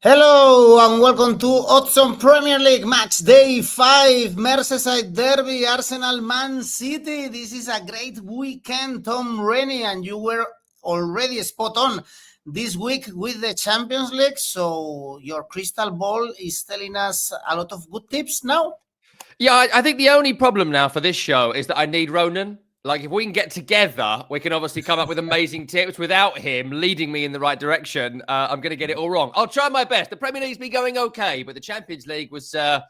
Hello and welcome to Oddspedia Premier League Match Day 5, Merseyside Derby, Arsenal Man City. This is a great weekend, Tom Rennie, and you were already spot on this week with the Champions League. So your crystal ball is telling us a lot of good tips now. Yeah, I think the only problem now for this show is that I need Ronan. Like, if we can get together, we can obviously come up with amazing tips. Without him leading me in the right direction, I'm going to get it all wrong. I'll try my best. The Premier League's been going okay, but the Champions League was... I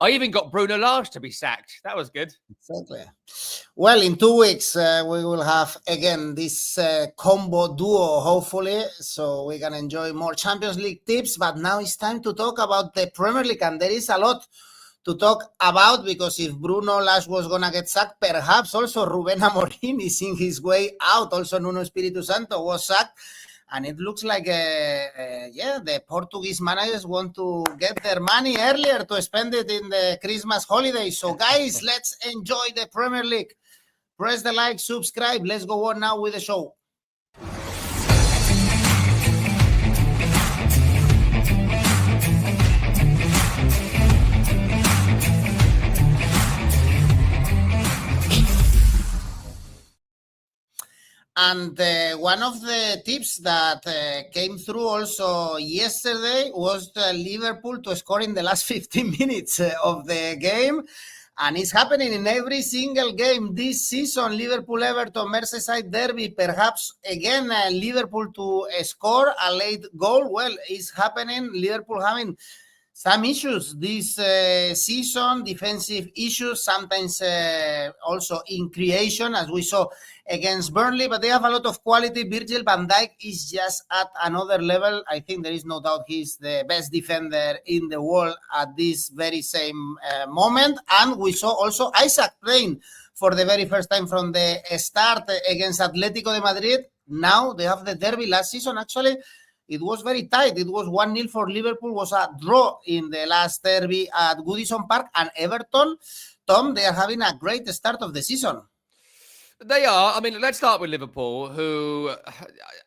even got Bruno Lage to be sacked. That was good. Exactly. Well, in 2 weeks, we will have, again, this combo duo, hopefully, so we can enjoy more Champions League tips. But now it's time to talk about the Premier League, and there is a lot to talk about, because if Bruno Lage was going to get sacked, perhaps also Rubén Amorim is in his way out. Also, Nuno Espírito Santo was sacked. And it looks like, the Portuguese managers want to get their money earlier to spend it in the Christmas holiday. So, guys, let's enjoy the Premier League. Press the like, subscribe. Let's go on now with the show. And one of the tips that came through also yesterday was Liverpool to score in the last 15 minutes of the game. And it's happening in every single game this season. Liverpool, Everton, Merseyside Derby, perhaps again Liverpool to score a late goal. Well, it's happening. Liverpool having some issues this season, defensive issues, sometimes also in creation, as we saw against Burnley, but they have a lot of quality. Virgil van Dijk is just at another level. I think there is no doubt he's the best defender in the world at this very same moment. And we saw also Isaac playing for the very first time from the start against Atletico de Madrid. Now they have the derby. Last season, actually, it was very tight. It was 1-0 for Liverpool, was a draw in the last derby at Goodison Park. And Everton, Tom, they are having a great start of the season. They are. I mean, let's start with Liverpool, who...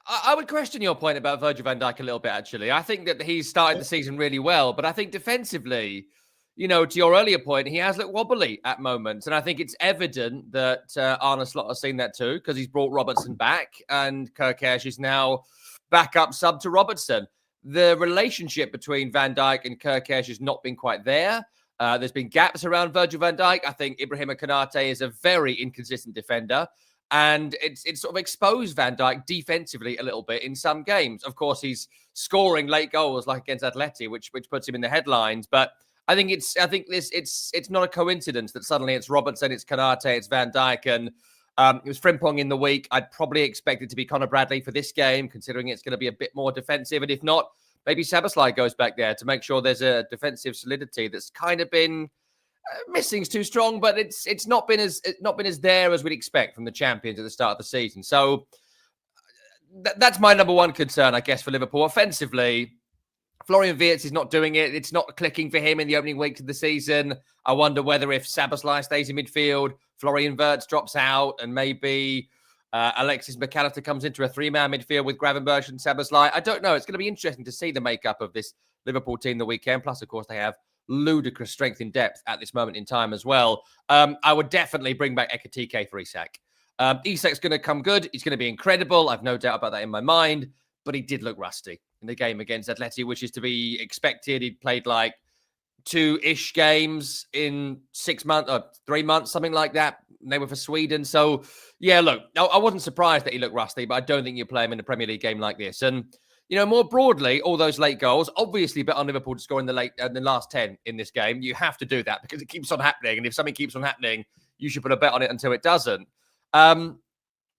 I would question your point about Virgil van Dijk a little bit, actually. I think that he's started the season really well, but I think defensively, you know, to your earlier point, he has looked wobbly at moments. And I think it's evident that Arne Slot has seen that too, because he's brought Robertson back, and 𝐿𝐭𝐿 is now backup sub to Robertson. The relationship between Van Dijk and 𝐿𝐿 has not been quite there. There's been gaps around Virgil van Dijk. I think 𝗵𝗵𝐿𝐿 is a very inconsistent defender, and it's sort of exposed Van Dijk defensively a little bit in some games. Of course, he's scoring late goals like against Atleti, which puts him in the headlines. But I think it's not a coincidence that suddenly it's Robertson, it's 𝐿𝐿𝐿, it's Van Dijk, and it was Frimpong in the week. I'd probably expect it to be Conor Bradley for this game, considering it's going to be a bit more defensive. And if not, maybe 𝗵𝗵𝗄 goes back there to make sure there's a defensive solidity that's kind of been missing's too strong, but it's not been as there as we'd expect from the champions at the start of the season. So that's my number one concern, I guess, for Liverpool. Offensively, Florian Wirtz is not doing it. It's not clicking for him in the opening weeks of the season. I wonder whether if 𝗵𝗵𝗄 stays in midfield, Florian Wirtz drops out, and maybe Alexis Mac Allister comes into a three-man midfield with Gravenberch and 𝗵𝗵𝗄. I don't know. It's going to be interesting to see the makeup of this Liverpool team the weekend. Plus, of course, they have ludicrous strength in depth at this moment in time as well. I would definitely bring back 𝐿𝐿𝐿 for Isak. Isak's going to come good. He's going to be incredible. I've no doubt about that in my mind. But he did look rusty in the game against Atleti, which is to be expected. He'd played like 2-ish games in 6 months or 3 months, something like that. They were for Sweden. So, yeah, look, I wasn't surprised that he looked rusty, but I don't think you play him in a Premier League game like this. And, you know, more broadly, all those late goals, obviously bet on Liverpool to score in the last 10 in this game. You have to do that because it keeps on happening. And if something keeps on happening, you should put a bet on it until it doesn't.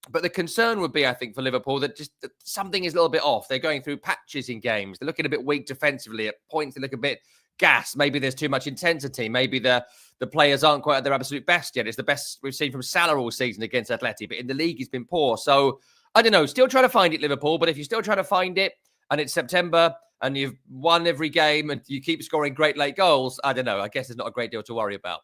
But the concern would be, I think, for Liverpool that something is a little bit off. They're going through patches in games. They're looking a bit weak defensively. At points, they look a bit gassed. Maybe there's too much intensity. Maybe the players aren't quite at their absolute best yet. It's the best we've seen from Salah all season against Atleti. But in the league, he's been poor. So, I don't know. Still trying to find it, Liverpool. But if you're still trying to find it and it's September and you've won every game and you keep scoring great late goals, I don't know. I guess there's not a great deal to worry about.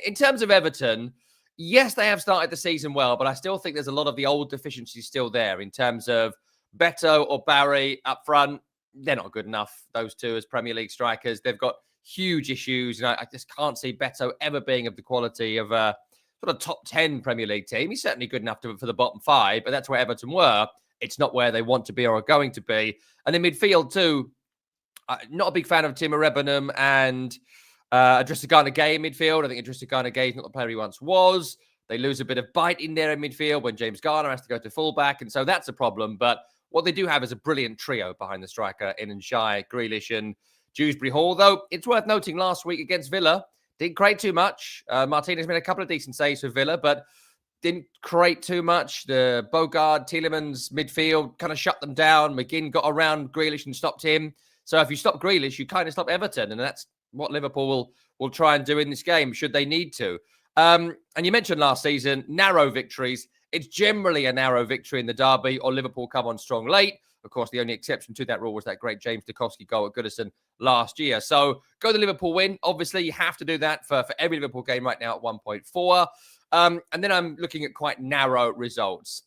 In terms of Everton, yes, they have started the season well, but I still think there's a lot of the old deficiencies still there in terms of Beto or Barry up front. they're not good enough, those two, as Premier League strikers. They've got huge issues, and I just can't see Beto ever being of the quality of a sort of top 10 Premier League team. He's certainly good enough for the bottom 5, but that's where Everton were. It's not where they want to be or are going to be. And in midfield too, not a big fan of Timo Rebbenham and Eduardo Siles in midfield. I think Eduardo Siles is not the player he once was. They lose a bit of bite in there in midfield when James Garner has to go to fullback, and so that's a problem. But what they do have is a brilliant trio behind the striker in Nshy, Grealish and Dewsbury Hall. Though it's worth noting last week against Villa, didn't create too much. Martinez made a couple of decent saves for Villa, but didn't create too much. The Bogard, Tielemans midfield kind of shut them down. McGinn got around Grealish and stopped him. So if you stop Grealish, you kind of stop Everton, and that's what Liverpool will try and do in this game, should they need to. And you mentioned last season, narrow victories. It's generally a narrow victory in the derby, or Liverpool come on strong late. Of course, the only exception to that rule was that great 𝗪𝗏𝗏𝗀 goal at Goodison last year. So go the Liverpool win. Obviously, you have to do that for every Liverpool game right now at 1.4. And then I'm looking at quite narrow results.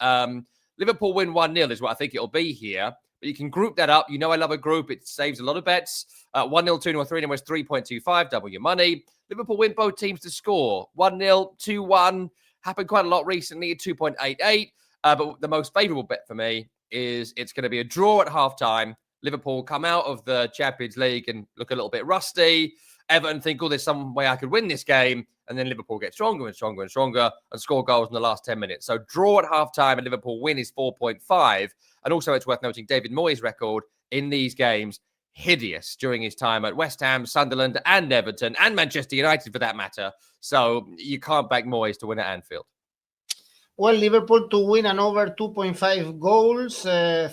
Liverpool win 1-0 is what I think it'll be here. But you can group that up. You know I love a group. It saves a lot of bets. 1-0, 2-0, 3-0 was 3.25. Double your money. Liverpool win both teams to score. 1-0, 2-1. Happened quite a lot recently at 2.88. But the most favourable bet for me is it's going to be a draw at half-time. Liverpool come out of the Champions League and look a little bit rusty. Everton think, there's some way I could win this game. And then Liverpool get stronger and stronger and stronger and score goals in the last 10 minutes. So draw at half-time and Liverpool win is 4.5. And also it's worth noting David Moyes' record in these games, hideous during his time at West Ham, Sunderland and Everton and Manchester United for that matter. So you can't back Moyes to win at Anfield. Well, Liverpool to win and over 2.5 goals, 3-1.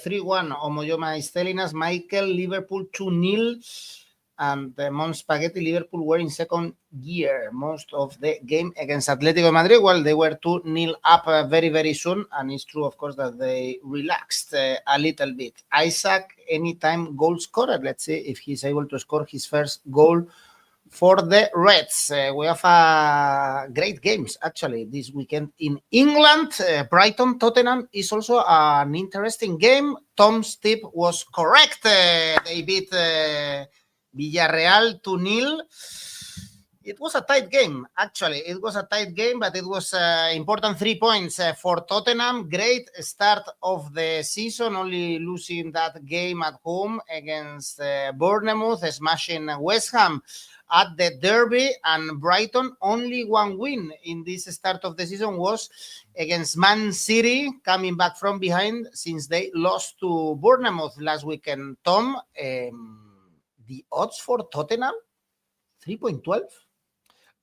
𝐬𝐭𝐚𝐲 is telling us, Michael, Liverpool 2-0. And Mons Spaghetti, Liverpool were in second gear most of the game against Atletico de Madrid. Well, they were 2-0 up very, very soon. And it's true, of course, that they relaxed a little bit. Isaac, anytime goal scorer. Let's see if he's able to score his first goal for the Reds. We have great games, actually, this weekend in England. Brighton, Tottenham is also an interesting game. Tom's tip was correct. They beat Villarreal 2-0. It was a tight game, actually. It was a tight game, but it was important 3 points for Tottenham. Great start of the season, only losing that game at home against Bournemouth, smashing West Ham at the derby. And Brighton, only one win in this start of the season was against Man City, coming back from behind since they lost to Bournemouth last weekend. Tom, the odds for Tottenham, 3.12.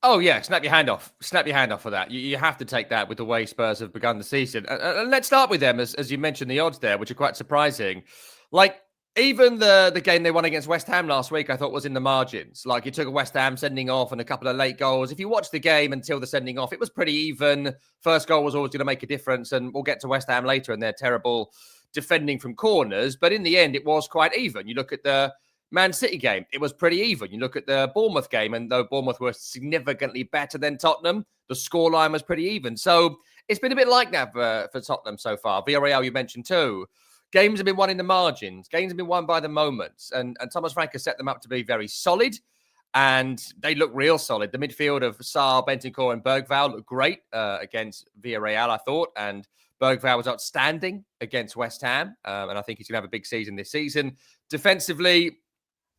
Oh, yeah, snap your hand off. Snap your hand off for that. You have to take that with the way Spurs have begun the season. And let's start with them, as you mentioned, the odds there, which are quite surprising. Like, even the game they won against West Ham last week, I thought was in the margins. Like, you took a West Ham sending off and a couple of late goals. If you watch the game until the sending off, it was pretty even. First goal was always going to make a difference, and we'll get to West Ham later and their terrible defending from corners. But in the end, it was quite even. You look at the Man City game, it was pretty even. You look at the Bournemouth game, and though Bournemouth were significantly better than Tottenham, the scoreline was pretty even. So it's been a bit like that for Tottenham so far. Villarreal, you mentioned too. Games have been won in the margins. Games have been won by the moments. And Thomas Frank has set them up to be very solid. And they look real solid. The midfield of Sarr, Bentancur and 𝗏𝗏𝗏𝗏 looked great against Villarreal, I thought. And 𝗏𝗏𝗏𝗏 was outstanding against West Ham. And I think he's going to have a big season this season. Defensively,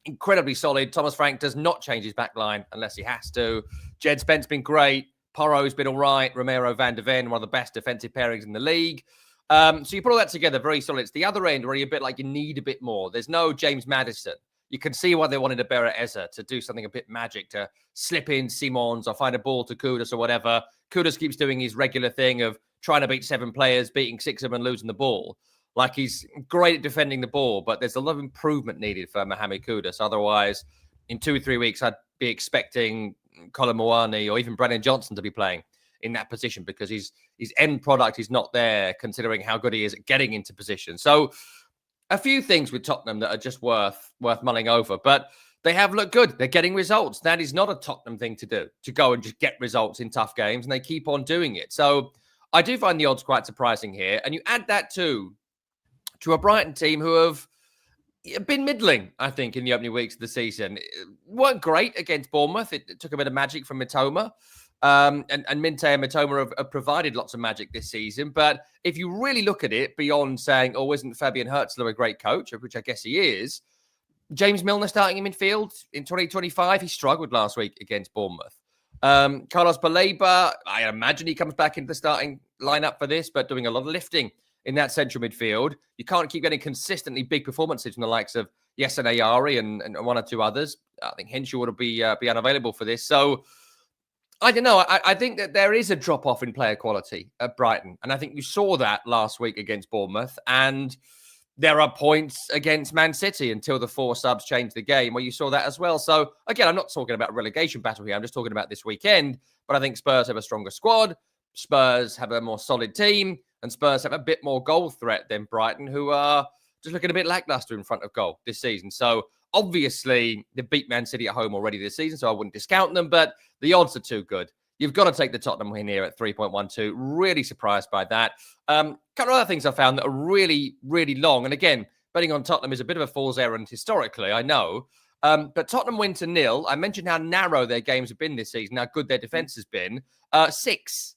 incredibly solid. Thomas Frank does not change his back line unless he has to. Jed Spence been great. Porro's been all right. Romero van der Ven, one of the best defensive pairings in the league. So you put all that together, very solid. It's the other end where you're a bit like you need a bit more. There's no James Maddison. You can see why they wanted a 𝗏𝗏𝗏𝗏𝗏 to do something a bit magic, to slip in Simons or find a ball to Kudus or whatever. Kudus keeps doing his regular thing of trying to beat 7 players, beating 6 of them and losing the ball. Like, he's great at defending the ball, but there's a lot of improvement needed for Mohamed Kudus. Otherwise, in 2 or 3 weeks, I'd be expecting Colin Moani or even Brennan Johnson to be playing in that position, because his end product is not there, considering how good he is at getting into position. So a few things with Tottenham that are just worth mulling over, but they have looked good. They're getting results. That is not a Tottenham thing to do, to go and just get results in tough games, and they keep on doing it. So I do find the odds quite surprising here. And you add that to a Brighton team who have been middling, I think, in the opening weeks of the season. Weren't great against Bournemouth. It took a bit of magic from Mitoma. And Minte and Mitoma have provided lots of magic this season. But if you really look at it beyond saying, oh, isn't Fabian Һ𝐻𝐿 a great coach, which I guess he is, James Milner starting in midfield in 2025, he struggled last week against Bournemouth. Carlos Baleba, I imagine he comes back into the starting lineup for this, but doing a lot of lifting in that central midfield. You can't keep getting consistently big performances from the likes of Yasin Ayari and one or two others. I think 𝐿𝐻𝐻𝐿 would be unavailable for this. So I don't know. I think that there is a drop-off in player quality at Brighton. And I think you saw that last week against Bournemouth. And there are points against Man City until the 4 subs changed the game where you saw that as well. So, again, I'm not talking about a relegation battle here. I'm just talking about this weekend. But I think Spurs have a stronger squad. Spurs have a more solid team. And Spurs have a bit more goal threat than Brighton, who are just looking a bit lackluster in front of goal this season. So, obviously, they beat Man City at home already this season, so I wouldn't discount them. But the odds are too good. You've got to take the Tottenham win here at 3.12. Really surprised by that. A couple of other things I found that are really, really long. And again, betting on Tottenham is a bit of a fool's errand historically, I know. But Tottenham win to 0. I mentioned how narrow their games have been this season, how good their defence has been. 6.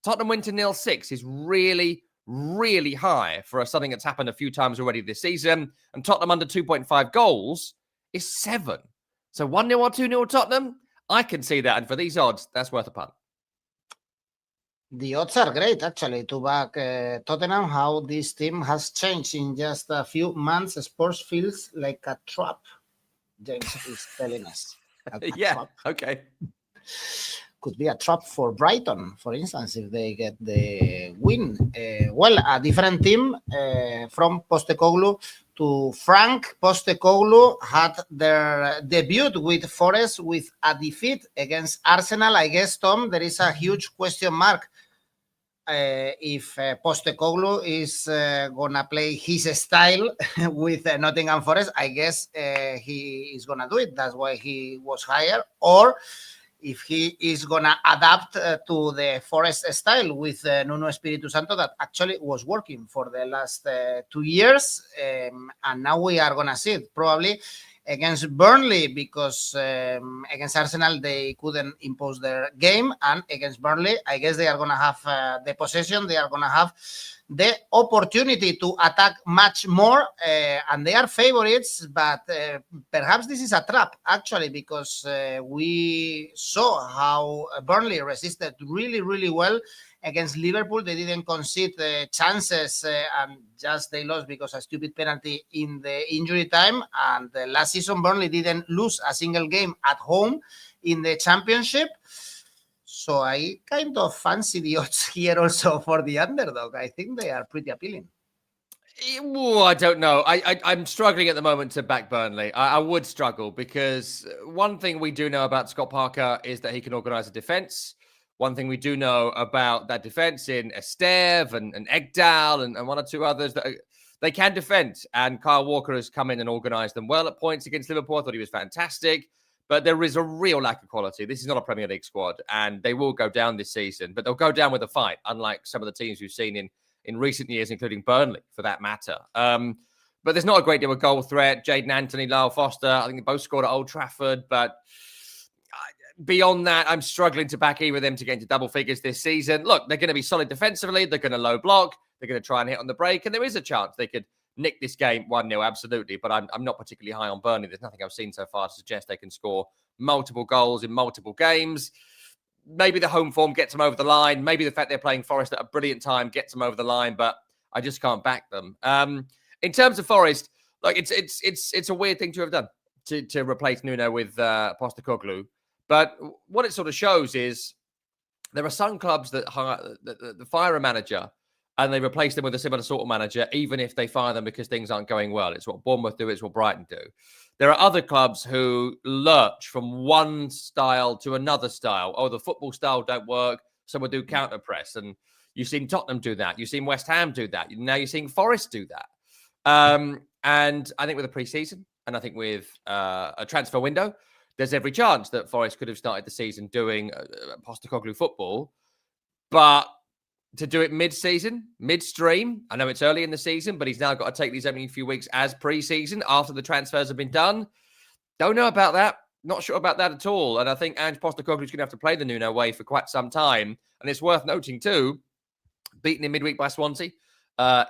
Tottenham win to 0-6 is really, really high for something that's happened a few times already this season. And Tottenham under 2.5 goals is 7. So 1-0 or 2-0 Tottenham, I can see that. And for these odds, that's worth a punt. The odds are great, actually, to back Tottenham, how this team has changed in just a few months. Spurs feels like a trap, James is telling us. Yeah, trap. Okay. Could be a trap for Brighton, for instance, if they get the win. Well, a different team from Postecoglou to Frank. Postecoglou had their debut with Forest with a defeat against Arsenal. I guess, Tom, there is a huge question mark if Postecoglou is going to play his style with Nottingham Forest. I guess he is going to do it. That's why he was hired. Or if he is going to adapt to the Forest style with Nuno Espírito Santo that actually was working for the last 2 years. And now we are going to see it probably against Burnley because against Arsenal, they couldn't impose their game. And against Burnley, I guess they are going to have the possession. They are going to have the opportunity to attack much more, and they are favorites, but perhaps this is a trap, actually, because we saw how Burnley resisted really, really well against Liverpool. They didn't concede chances, and just they lost because a stupid penalty in the injury time. And last season, Burnley didn't lose a single game at home in the Championship. So I kind of fancy the odds here also for the underdog. I think they are pretty appealing. Ooh, I don't know. I'm struggling at the moment to back Burnley. I would struggle because one thing we do know about Scott Parker is that he can organise a defence. One thing we do know about that defence in 𝗛𝗏 and 𝗥𝗏𝗏 and one or two others, that they can defend. And Kyle Walker has come in and organised them well at points against Liverpool. I thought he was fantastic. But there is a real lack of quality. This is not a Premier League squad, and they will go down this season. But they'll go down with a fight, unlike some of the teams we've seen in recent years, including Burnley, for that matter. But there's not a great deal of goal threat. Jadon Anthony, Lyle Foster, I think they both scored at Old Trafford. But beyond that, I'm struggling to back either of them to get into double figures this season. Look, they're going to be solid defensively. They're going to low block. They're going to try and hit on the break. And there is a chance they could nick this game 1-0, absolutely. But I'm not particularly high on Burnley. There's nothing I've seen so far to suggest they can score multiple goals in multiple games. Maybe the home form gets them over the line. Maybe the fact they're playing Forest at a brilliant time gets them over the line, but I just can't back them. In terms of Forest, like it's a weird thing to have done to replace Nuno with Postecoglou. But what it sort of shows is there are some clubs that fire a manager and they replace them with a similar sort of manager, even if they fire them because things aren't going well. It's what Bournemouth do. It's what Brighton do. There are other clubs who lurch from one style to another style. Oh, the football style don't work, so we'll do counter press. And you've seen Tottenham do that. You've seen West Ham do that. Now you're seeing Forest do that. And I think with a pre-season and I think with a transfer window, there's every chance that Forest could have started the season doing Postecoglou football. But to do it mid-season, midstream. I know it's early in the season, but he's now got to take these only few weeks as pre-season after the transfers have been done. Don't know about that. Not sure about that at all. And I think Ange Postecoglou is going to have to play the Nuno way for quite some time. And it's worth noting too, beaten in midweek by Swansea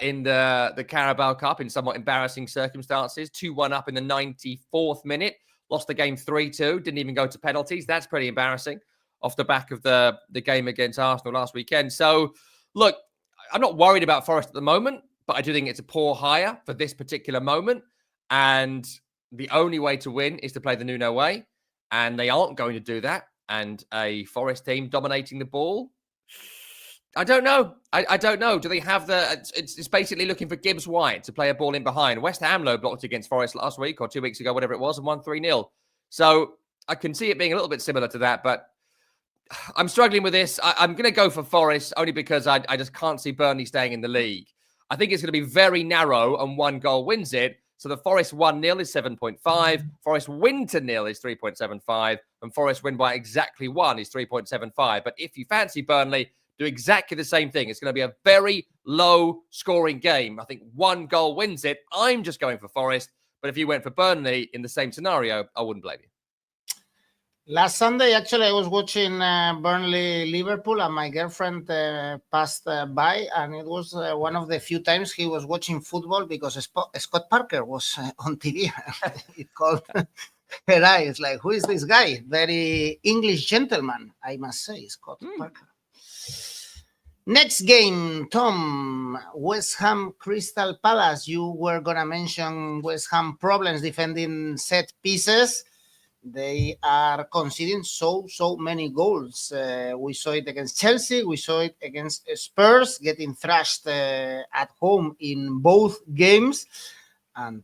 in the Carabao Cup in somewhat embarrassing circumstances. 2-1 up in the 94th minute. Lost the game 3-2. Didn't even go to penalties. That's pretty embarrassing off the back of the game against Arsenal last weekend. So, look, I'm not worried about Forest at the moment, but I do think it's a poor hire for this particular moment. And the only way to win is to play the Nuno way. And they aren't going to do that. And a Forest team dominating the ball, I don't know. I don't know. Do they have it's basically looking for Gibbs White to play a ball in behind. West Ham low blocked against Forest last week or 2 weeks ago, whatever it was, and won 3-0. So I can see it being a little bit similar to that, but I'm struggling with this. I'm going to go for Forest only because I just can't see Burnley staying in the league. I think it's going to be very narrow and one goal wins it. So the Forest 1-0 is 7.5. Forest win to 0 is 3.75. And Forest win by exactly 1 is 3.75. But if you fancy Burnley, do exactly the same thing. It's going to be a very low scoring game. I think one goal wins it. I'm just going for Forest. But if you went for Burnley in the same scenario, I wouldn't blame you. Last Sunday, actually, I was watching Burnley-Liverpool, and my girlfriend passed by, and it was one of the few times he was watching football because Scott Parker was on TV. It caught her eyes, like, who is this guy? Very English gentleman, I must say, Scott Parker. Next game, Tom, West Ham Crystal Palace. You were going to mention West Ham problems defending set pieces. They are conceding so many goals. We saw it against Chelsea. We saw it against Spurs, getting thrashed at home in both games. And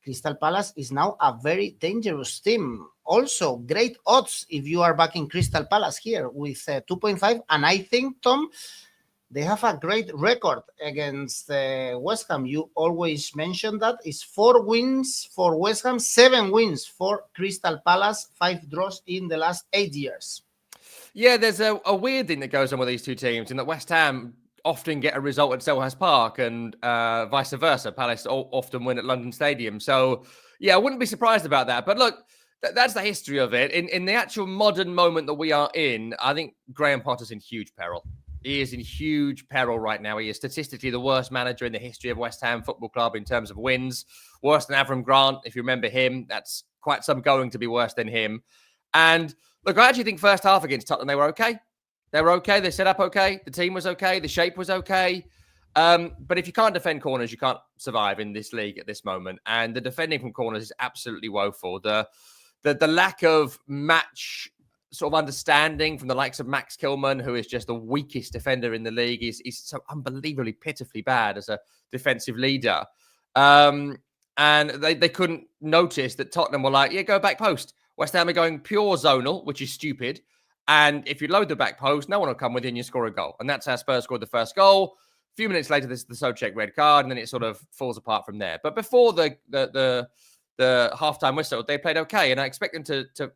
Crystal Palace is now a very dangerous team. Also, great odds if you are backing Crystal Palace here with 2.5. And I think, Tom, they have a great record against West Ham. You always mention that. It's 4 wins for West Ham, 7 wins for Crystal Palace, 5 draws in the last 8 years. Yeah, there's a weird thing that goes on with these two teams in that West Ham often get a result at Selhurst Park and vice versa. Palace often win at London Stadium. So, yeah, I wouldn't be surprised about that. But look, that's the history of it. In the actual modern moment that we are in, I think Graham Potter's in huge peril. He is in huge peril right now. He is statistically the worst manager in the history of West Ham Football Club in terms of wins. Worse than Avram Grant, if you remember him. That's quite some going to be worse than him. And look, I actually think first half against Tottenham, they were okay. They were okay. They set up okay. The team was okay. The shape was okay. But if you can't defend corners, you can't survive in this league at this moment. And the defending from corners is absolutely woeful. The lack of match sort of understanding from the likes of 𝐿𝐿𝐴𝐿, who is just the weakest defender in the league, is so unbelievably pitifully bad as a defensive leader. And they couldn't notice that Tottenham were like, yeah, go back post. West Ham are going pure zonal, which is stupid. And if you load the back post, no one will come within, you score a goal. And that's how Spurs scored the first goal. A few minutes later, there's the Souček red card, and then it sort of falls apart from there. But before the halftime whistle, they played okay. And I expect them to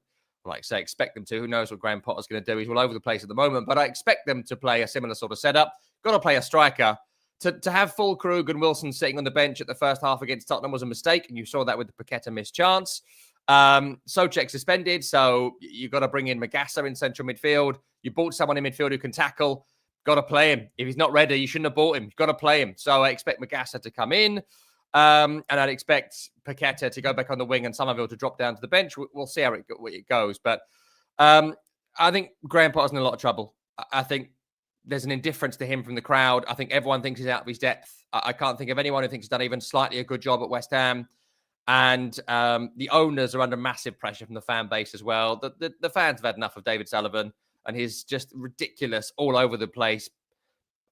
expect them to. Who knows what Graham Potter's going to do? He's all over the place at the moment. But I expect them to play a similar sort of setup. Got to play a striker. To have Füllkrug and Wilson sitting on the bench at the first half against Tottenham was a mistake. And you saw that with the Paqueta missed chance. Souček suspended. So you've got to bring in Magassa in central midfield. You bought someone in midfield who can tackle. Got to play him. If he's not ready, you shouldn't have bought him. You've got to play him. So I expect Magassa to come in. And I'd expect Paqueta to go back on the wing and Somerville to drop down to the bench. We'll see how it goes. But I think Graham Potter's in a lot of trouble. I think there's an indifference to him from the crowd. I think everyone thinks he's out of his depth. I can't think of anyone who thinks he's done even slightly a good job at West Ham. And the owners are under massive pressure from the fan base as well. The fans have had enough of David Sullivan and his just ridiculous, all over the place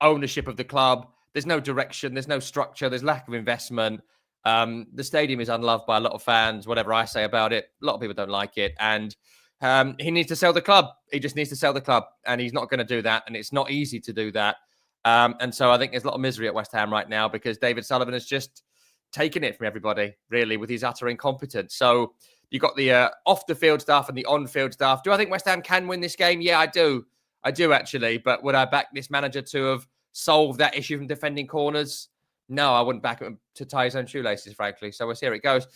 ownership of the club. There's no direction. There's no structure. There's lack of investment. The stadium is unloved by a lot of fans, whatever I say about it. A lot of people don't like it. And he needs to sell the club. He just needs to sell the club. And he's not going to do that. And it's not easy to do that. And so I think there's a lot of misery at West Ham right now because David Sullivan has just taken it from everybody, really, with his utter incompetence. So you've got the off-the-field stuff and the on-field stuff. Do I think West Ham can win this game? Yeah, I do. I do actually. But would I back this manager to have solved that issue from defending corners? No, I wouldn't back him to tie his own shoelaces, frankly. So we'll see how it goes.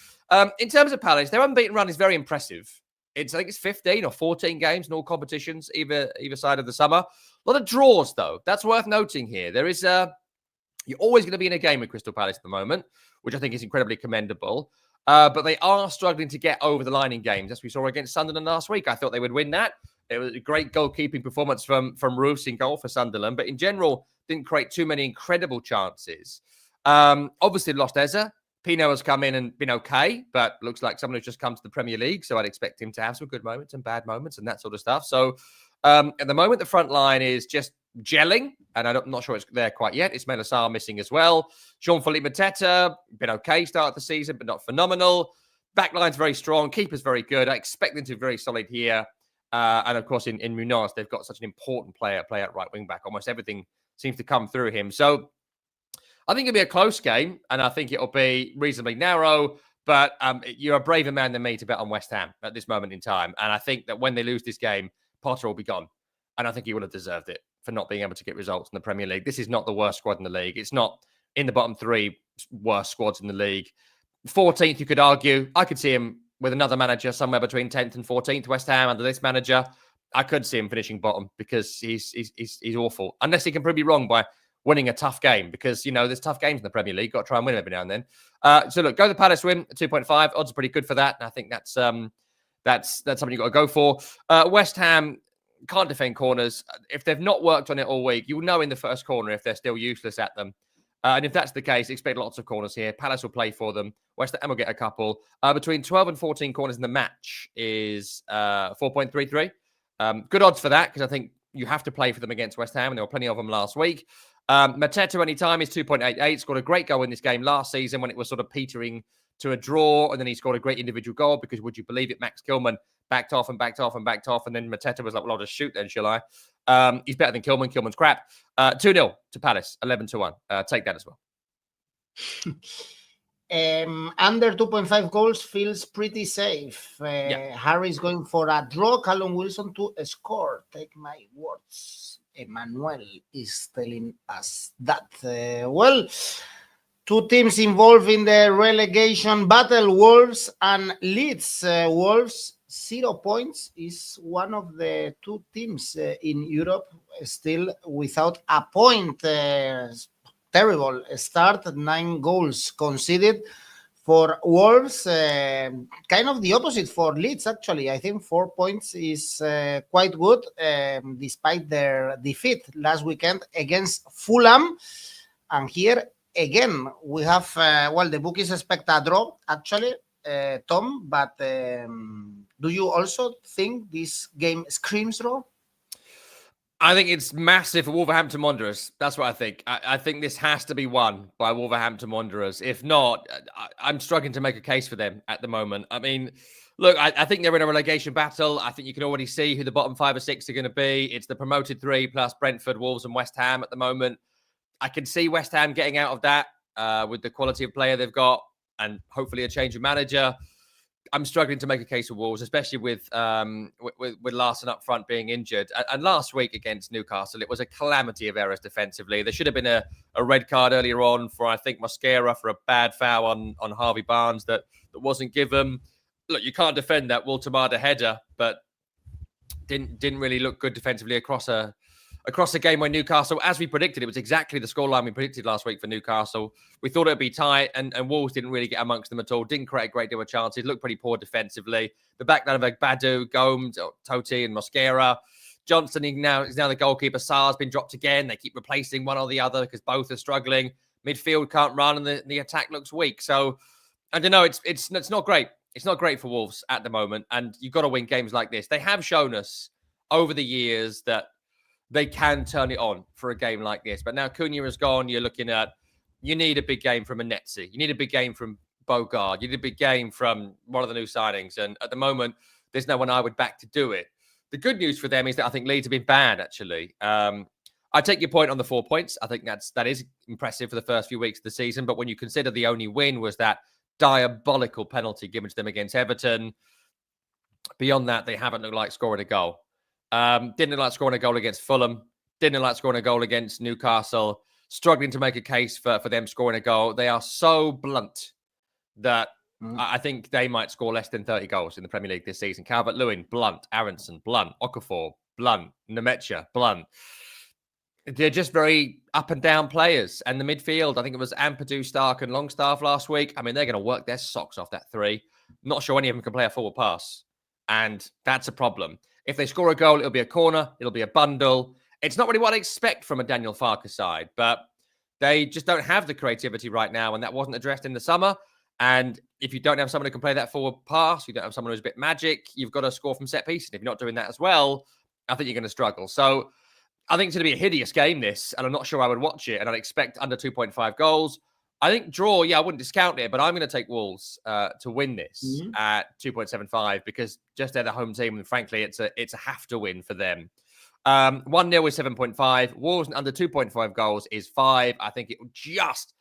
In terms of Palace, their unbeaten run is very impressive. I think it's 15 or 14 games in all competitions, either side of the summer. A lot of draws, though. That's worth noting here. There is you're always going to be in a game with Crystal Palace at the moment, which I think is incredibly commendable. But they are struggling to get over the line in games, as we saw against Sunderland last week. I thought they would win that. It was a great goalkeeping performance from Roos in goal for Sunderland, but in general, didn't create too many incredible chances. Obviously, lost Eza. Pino has come in and been okay, but looks like someone who's just come to the Premier League, so I'd expect him to have some good moments and bad moments and that sort of stuff. So at the moment, the front line is just gelling, and I'm not sure it's there quite yet. Ismaila Sarr missing as well. Jean-Philippe Mateta, been okay start of the season, but not phenomenal. Backline's very strong. Keeper's very good. I expect them to be very solid here. And of course, in Munoz, they've got such an important player, play at right wing back. Almost everything seems to come through him. So I think it'll be a close game, and I think it'll be reasonably narrow. But you're a braver man than me to bet on West Ham at this moment in time. And I think that when they lose this game, Potter will be gone. And I think he will have deserved it for not being able to get results in the Premier League. This is not the worst squad in the league. It's not in the bottom three worst squads in the league. 14th, you could argue. I could see him with another manager somewhere between 10th and 14th, West Ham, under this manager. I could see him finishing bottom because he's awful. Unless he can prove me wrong by winning a tough game, because, you know, there's tough games in the Premier League. Got to try and win every now and then. So look, go the Palace win, 2.5. Odds are pretty good for that. And I think that's something you've got to go for. West Ham can't defend corners. If they've not worked on it all week, you'll know in the first corner if they're still useless at them. And if that's the case, expect lots of corners here. Palace will play for them. West Ham will get a couple. Between 12 and 14 corners in the match is 4.33. Good odds for that, because I think you have to play for them against West Ham, and there were plenty of them last week. Mateta anytime is 2.88. Scored a great goal in this game last season when it was sort of petering to a draw, and then he scored a great individual goal because, would you believe it, 𝐿𝐴𝐾𝐿 backed off, and then Mateta was like, well, I'll just shoot then, shall I? He's better than 𝐿𝐴𝐾𝐿. 𝐿𝐴𝐾𝐿's crap. 2-0 to Palace, 11-1. Take that as well. Under 2.5 goals feels pretty safe. Harry's going for a draw. Callum Wilson to score. Take my words. Emmanuel is telling us that. Well, two teams involved in the relegation battle, Wolves and Leeds. Wolves, 0 points, is one of the two teams in Europe still without a point. Terrible start, 9 goals conceded for Wolves. Kind of the opposite for Leeds, actually. I think 4 points is quite good, despite their defeat last weekend against Fulham. And here, again, we have, the bookies expect a draw, actually, Tom, but do you also think this game screams draw? I think it's massive for Wolverhampton Wanderers. That's what I think. I think this has to be won by Wolverhampton Wanderers. If not, I'm struggling to make a case for them at the moment. I mean, look, I think they're in a relegation battle. I think you can already see who the bottom 5 or 6 are going to be. It's the promoted 3 plus Brentford, Wolves and West Ham at the moment. I can see West Ham getting out of that with the quality of player they've got and hopefully a change of manager. I'm struggling to make a case for Wolves, especially with Larsson up front being injured. And last week against Newcastle, it was a calamity of errors defensively. There should have been a red card earlier on for, I think, Mosquera for a bad foul on Harvey Barnes that wasn't given. Look, you can't defend that 𝐿𝐴𝐴𝐻𝐿 header, but didn't really look good defensively across the game when Newcastle, as we predicted, it was exactly the scoreline we predicted last week for Newcastle. We thought it would be tight, and Wolves didn't really get amongst them at all. Didn't create a great deal of chances. Looked pretty poor defensively. The backline of 𝗵𝗵𝗵𝗀, Gomes, Totti, and Mosquera. Johnson is now the goalkeeper. Sarr's been dropped again. They keep replacing one or the other because both are struggling. Midfield can't run, and the attack looks weak. So I don't know. It's not great. It's not great for Wolves at the moment, and you've got to win games like this. They have shown us over the years that they can turn it on for a game like this. But now 𝐿𝐴𝐿 is gone. You're looking at, you need a big game from 𝗀𝗏𝗏𝗀. You need a big game from Bogarde. You need a big game from one of the new signings. And at the moment, there's no one I would back to do it. The good news for them is that I think Leeds have been bad, actually. I take your point on the 4 points. I think that is impressive for the first few weeks of the season. But when you consider the only win was that diabolical penalty given to them against Everton, beyond that, they haven't looked like scoring a goal. Didn't like scoring a goal against Fulham. Didn't like scoring a goal against Newcastle. Struggling to make a case for them scoring a goal. They are so blunt that I think they might score less than 30 goals in the Premier League this season. Calvert-Lewin, blunt. Aronson, blunt. Okafor, blunt. 𝗛𝗵𝐿, blunt. They're just very up and down players. And the midfield, I think it was Ampadu, Stark and Longstaff last week. I mean, they're going to work their socks off that three. Not sure any of them can play a forward pass. And that's a problem. If they score a goal, it'll be a corner. It'll be a bundle. It's not really what I expect from a Daniel Farke side, but they just don't have the creativity right now. And that wasn't addressed in the summer. And if you don't have someone who can play that forward pass, you don't have someone who's a bit magic, you've got to score from set pieces. If you're not doing that as well, I think you're going to struggle. So I think it's going to be a hideous game, this, and I'm not sure I would watch it. And I'd expect under 2.5 goals. I think draw, I wouldn't discount it, but I'm going to take Wolves to win this at 2.75 because just they're the home team, and frankly, it's a have to win for them. 1-0 is 7.5. Wolves under 2.5 goals is 5. I think it will just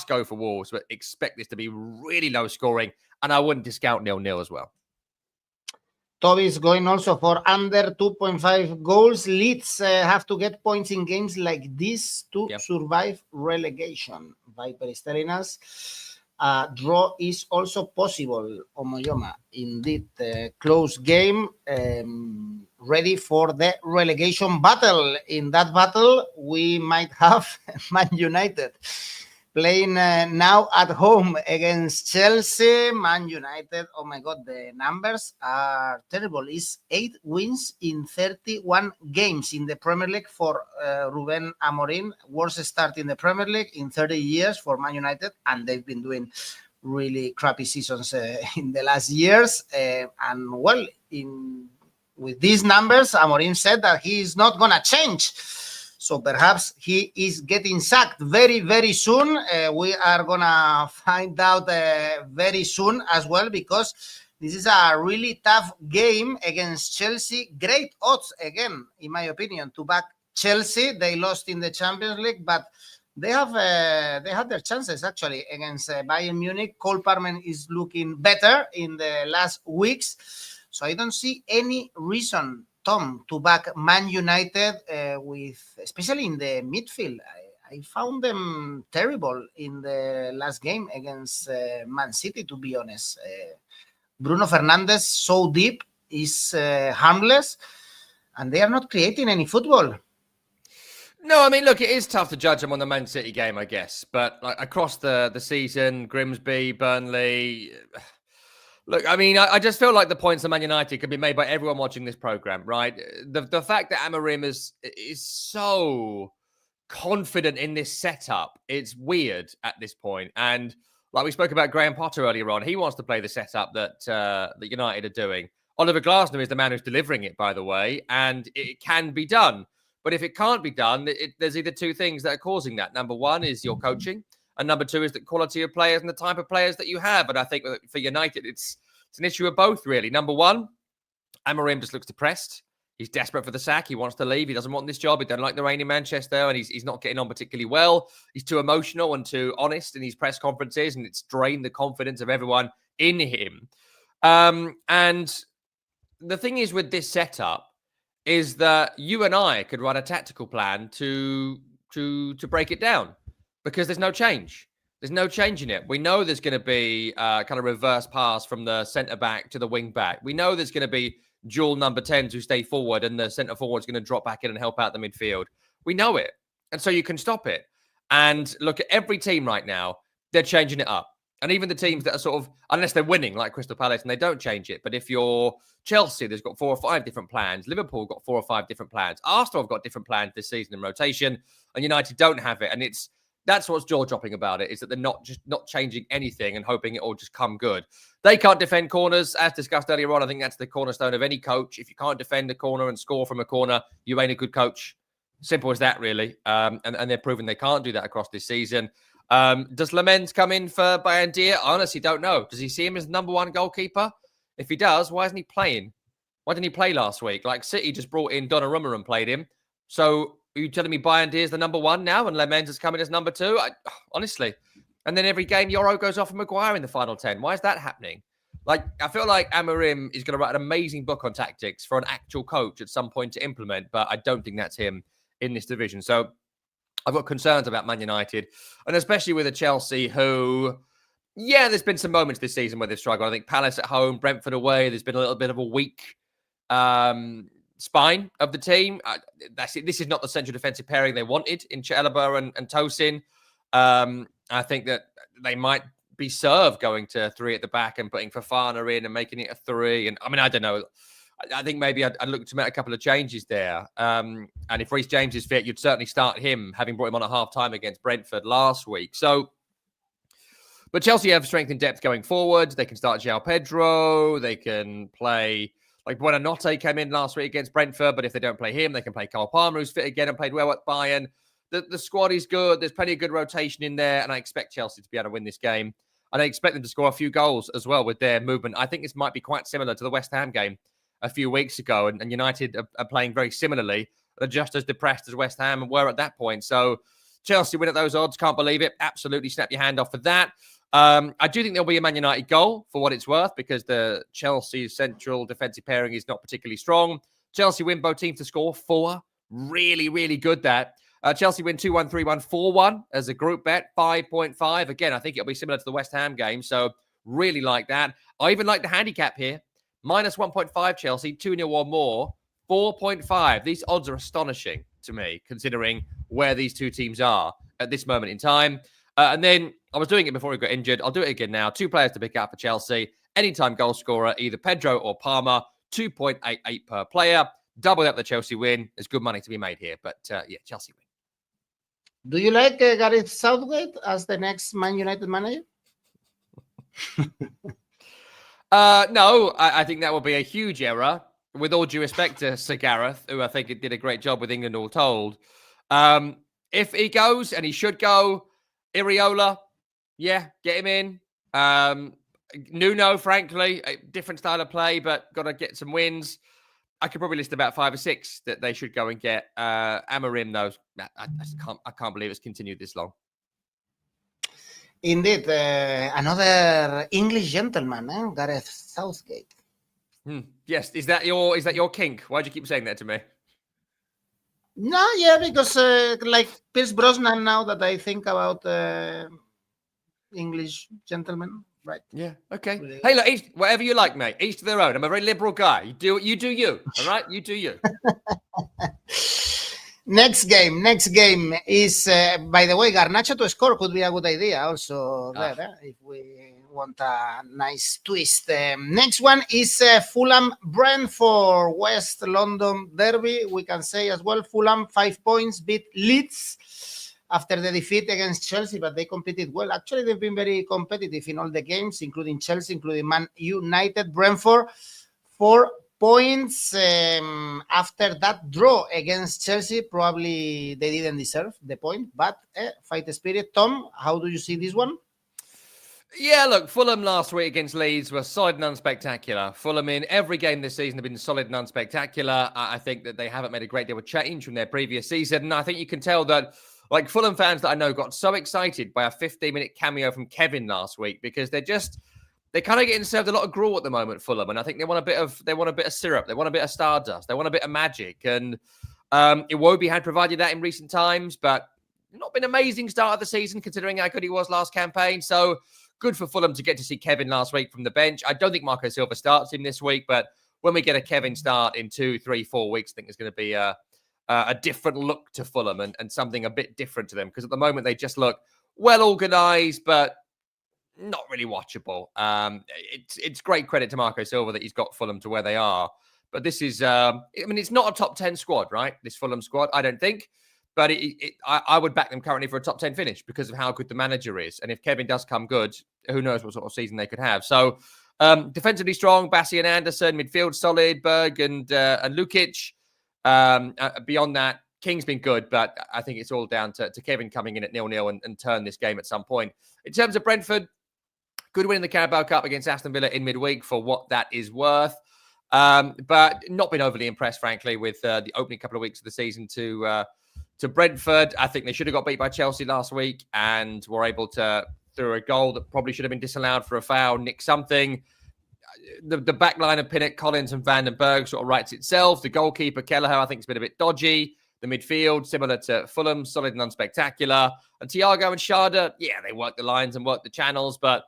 go for Wolves, but expect this to be really low scoring, and I wouldn't discount 0-0 as well. Toby is going also for under 2.5 goals. Leeds have to get points in games like this to survive relegation. Viper is telling us draw is also possible. Omoyoma, indeed, close game, ready for the relegation battle. In that battle, we might have Man United playing now at home against Chelsea. Man United, oh my God, the numbers are terrible. It's 8 wins in 31 games in the Premier League for Ruben Amorim. Worst start in the Premier League in 30 years for Man United, and they've been doing really crappy seasons in the last years. And well, with these numbers, Amorim said that he is not going to change. So perhaps he is getting sacked very, very soon. We are going to find out very soon as well, because this is a really tough game against Chelsea. Great odds, again, in my opinion, to back Chelsea. They lost in the Champions League, but they had their chances, actually, against Bayern Munich. Cole Palmer is looking better in the last weeks. So I don't see any reason, Tom, to back Man United especially in the midfield. I found them terrible in the last game against Man City, to be honest. Bruno Fernandes, so deep, is harmless, and they are not creating any football. No, I mean, look, it is tough to judge them on the Man City game, I guess. But like, across the season, Grimsby, Burnley... Look, I mean, I just feel like the points of Man United could be made by everyone watching this program, right? The fact that Amorim is so confident in this setup, it's weird at this point. And like we spoke about Graham Potter earlier on, he wants to play the setup that United are doing. Oliver Glasner is the man who's delivering it, by the way, and it can be done. But if it can't be done, there's either two things that are causing that. Number one is your coaching. And number two is the quality of players and the type of players that you have. And I think for United, it's an issue of both, really. Number one, Amorim just looks depressed. He's desperate for the sack. He wants to leave. He doesn't want this job. He doesn't like the rain in Manchester. And he's not getting on particularly well. He's too emotional and too honest in his press conferences. And it's drained the confidence of everyone in him. And the thing is with this setup is that you and I could write a tactical plan to break it down. Because there's no change. There's no change in it. We know there's going to be kind of reverse pass from the centre-back to the wing-back. We know there's going to be dual number 10s who stay forward and the centre-forward's going to drop back in and help out the midfield. We know it. And so you can stop it. And look at every team right now, they're changing it up. And even the teams that are sort of, unless they're winning, like Crystal Palace, and they don't change it. But if you're Chelsea, there's got 4 or 5 different plans. Liverpool got 4 or 5 different plans. Arsenal have got different plans this season in rotation. And United don't have it. And that's what's jaw-dropping about it, is that they're not changing anything and hoping it all just come good. They can't defend corners, as discussed earlier on. I think that's the cornerstone of any coach. If you can't defend a corner and score from a corner, you ain't a good coach. Simple as that, really. And they're proving they can't do that across this season. Does Lamens come in for Bayern? I honestly don't know. Does he see him as number one goalkeeper? If he does, why isn't he playing? Why didn't he play last week? Like, City just brought in Donnarumma and played him. So... are you telling me Bayern is the number one now and Lamens is coming as number 2? Honestly. And then every game, Yoro goes off for Maguire in the final 10. Why is that happening? Like, I feel like Amorim is going to write an amazing book on tactics for an actual coach at some point to implement, but I don't think that's him in this division. So I've got concerns about Man United, and especially with a Chelsea who, yeah, there's been some moments this season where they've struggled. I think Palace at home, Brentford away, there's been a little bit of a weak spine of the team. That's it. This is not the central defensive pairing they wanted in 𝐿𝐵𝗲 and Tosin. I think that they might be served going to 3 at the back and putting Fofana in and making it a 3. And I mean, I don't know. I think maybe I'd look to make a couple of changes there. And if Reece James is fit, you'd certainly start him, having brought him on at half-time against Brentford last week. So, but Chelsea have strength and depth going forward. They can start João Pedro. They can play, like Buonanotte came in last week against Brentford, but if they don't play him, they can play Cole Palmer, who's fit again and played well at Bayern. The squad is good. There's plenty of good rotation in there, and I expect Chelsea to be able to win this game. And I expect them to score a few goals as well with their movement. I think this might be quite similar to the West Ham game a few weeks ago, and United are playing very similarly. They're just as depressed as West Ham were at that point. So Chelsea win at those odds. Can't believe it. Absolutely snap your hand off for that. I do think there'll be a Man United goal for what it's worth, because the Chelsea central defensive pairing is not particularly strong. Chelsea win, both teams to score 4. Really, really good that. Chelsea win 2-1, 3-1, 4-1 as a group bet, 5.5. Again, I think it'll be similar to the West Ham game. So really like that. I even like the handicap here. Minus 1.5 Chelsea, 2-0 or more, 4.5. These odds are astonishing to me, considering where these two teams are at this moment in time. And then I was doing it before he got injured. I'll do it again now. 2 players to pick out for Chelsea. Anytime goal scorer, either Pedro or Palmer, 2.88 per player. Double up the Chelsea win. There's good money to be made here. But yeah, Chelsea win. Do you like Gareth Southgate as the next Man United manager? No, I think that would be a huge error. With all due respect to Sir Gareth, who I think did a great job with England all told. If he goes, and he should go, Iraola, yeah, get him in. Nuno, frankly, a different style of play, but got to get some wins. I could probably list about 5 or 6 that they should go and get. Amorim, though, I can't believe it's continued this long. Indeed, another English gentleman, Gareth Southgate. Yes, is that your kink? Why do you keep saying that to me? No, yeah, because like Pierce Brosnan, now that I think about English gentlemen, right? Yeah, okay. Really? Hey, look, whatever you like, mate. Each to their own. I'm a very liberal guy. You do you. All right, you do you. Next game is, by the way, Garnacho to score could be a good idea also there, if we want a nice twist. Next one is Fulham Brentford, West London derby. We can say as well, Fulham 5 points, beat Leeds after the defeat against Chelsea, but they competed well. Actually, they've been very competitive in all the games, including Chelsea, including Man United. Brentford 4 points after that draw against Chelsea. Probably they didn't deserve the point, but fight spirit. Tom, how do you see this one? Yeah, look, Fulham last week against Leeds were solid and unspectacular. Fulham in every game this season have been solid and unspectacular. I think that they haven't made a great deal of change from their previous season. And I think you can tell that, like, Fulham fans that I know got so excited by a 15-minute cameo from Kevin last week, because they're kind of getting served a lot of gruel at the moment, Fulham, and I think they want a bit of syrup, they want a bit of stardust, they want a bit of magic, and 𝐿𝐵𝗿𝗍 had provided that in recent times, but not been an amazing start of the season considering how good he was last campaign. So good for Fulham to get to see Kevin last week from the bench. I don't think Marco Silva starts him this week, but when we get a Kevin start in 2, 3, 4 weeks, I think there's going to be a different look to Fulham and something a bit different to them, because at the moment they just look well organised, but not really watchable. It's great credit to Marco Silva that he's got Fulham to where they are. But this is, it's not a top 10 squad, right? This Fulham squad, I don't think. But I would back them currently for a top 10 finish because of how good the manager is. And if Kevin does come good, who knows what sort of season they could have. So defensively strong, 𝐵𝗲𝗍 and Anderson. Midfield solid, Berg and 𝗀𝗏𝗏. Beyond that, King's been good, but I think it's all down to Kevin coming in at 0-0 and turn this game at some point. In terms of Brentford, good win in the Carabao Cup against Aston Villa in midweek for what that is worth. But not been overly impressed, frankly, with the opening couple of weeks of the season to Brentford. I think they should have got beat by Chelsea last week and were able to, through a goal that probably should have been disallowed for a foul, nick something. the back line of Pinnock, Collins and Van den Berg sort of writes itself. The goalkeeper, 𝐿𝐭𝐿, I think, has been a bit dodgy. The midfield, similar to Fulham, solid and unspectacular. And 𝐻𝐿𝐴 and 𝐵𝗀, yeah, they work the lines and work the channels, but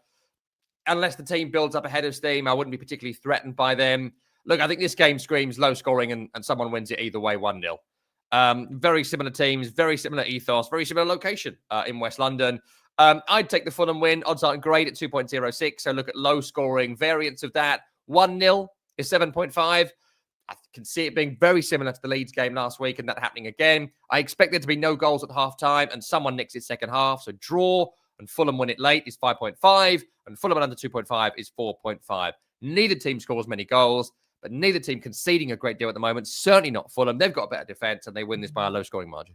unless the team builds up a head of steam, I wouldn't be particularly threatened by them. Look, I think this game screams low scoring and someone wins it either way, 1-0. Very similar teams, very similar ethos, very similar location in West London. I'd take the Fulham win. Odds aren't great at 2.06. So look at low scoring variants of that. 1-0 is 7.5. I can see it being very similar to the Leeds game last week and that happening again. I expect there to be no goals at half time and someone nicks it second half. So draw and Fulham win it late is 5.5 and Fulham under 2.5 is 4.5. Neither team scores many goals, but neither team conceding a great deal at the moment. Certainly not Fulham. They've got a better defense and they win this by a low scoring margin.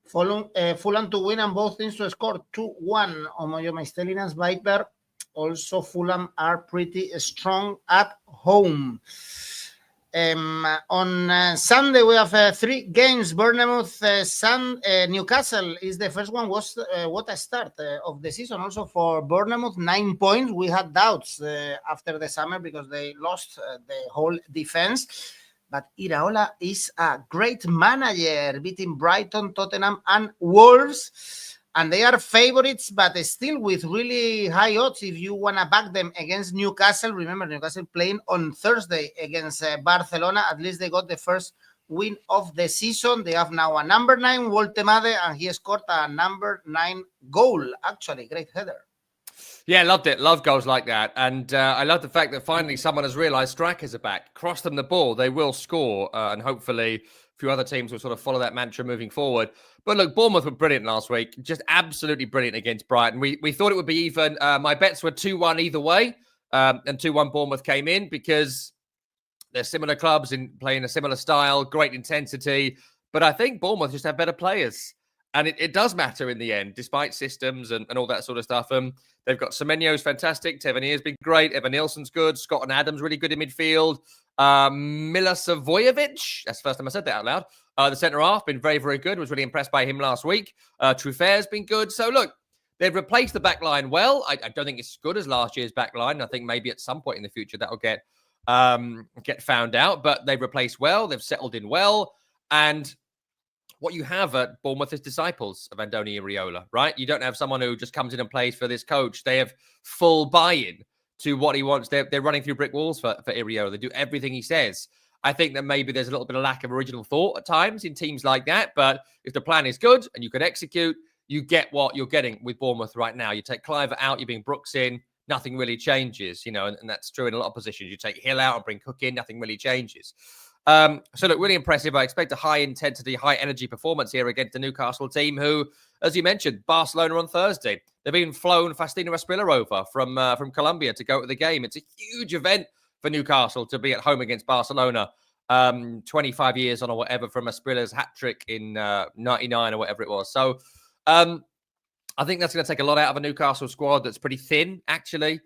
Fulham to win and both teams to score 2-1. 𝐬𝐿𝐴 is telling us, Viper. Also, Fulham are pretty strong at home. On Sunday, we have 3 games. Bournemouth, Newcastle is the first one. What a start of the season. Also for Bournemouth, 9 points. We had doubts after the summer because they lost the whole defense. But Iraola is a great manager, beating Brighton, Tottenham, and Wolves. And they are favorites, but still with really high odds if you want to back them against Newcastle. Remember, Newcastle playing on Thursday against Barcelona. At least they got the first win of the season. They have now a number 9, 𝐻𝐿𝐴, and he scored a number 9 goal. Actually, great header. Yeah, loved it. Love goals like that. And I love the fact that finally someone has realised strikers are back. Cross them the ball, they will score. And hopefully a few other teams will sort of follow that mantra moving forward. But look, Bournemouth were brilliant last week. Just absolutely brilliant against Brighton. We thought it would be even. My bets were 2-1 either way. And 2-1 Bournemouth came in because they're similar clubs in playing a similar style, great intensity. But I think Bournemouth just have better players. And it does matter in the end, despite systems and all that sort of stuff. They've got 𝐸𝐵𝐿𝐴's fantastic. Tevernier's been great. Evanilsson's good. Scott and Adams really good in midfield. 𝗵𝗡𝗍𝗔, that's the first time I said that out loud. The centre-half, been very, very good. Was really impressed by him last week. Truffert has been good. So, look, they've replaced the back line well. I don't think it's as good as last year's back line. I think maybe at some point in the future that will get found out. But they've replaced well. They've settled in well. And what you have at Bournemouth is disciples of Andoni Iraola, right? You don't have someone who just comes in and plays for this coach. They have full buy-in to what he wants. They're running through brick walls for Iraola. They do everything he says. I think that maybe there's a little bit of lack of original thought at times in teams like that. But if the plan is good and you can execute, you get what you're getting with Bournemouth right now. You take Kluivert out, you bring Brooks in, nothing really changes, you know, and that's true in a lot of positions. You take Hill out and bring Cook in, nothing really changes. So look, really impressive. I expect a high intensity, high energy performance here against the Newcastle team who, as you mentioned, Barcelona on Thursday. They've even flown Faustino Asprilla over from Colombia to go to the game. It's a huge event for Newcastle to be at home against Barcelona. 25 years on or whatever from Asprilla's hat-trick in 99 or whatever it was. So I think that's going to take a lot out of a Newcastle squad that's pretty thin, actually.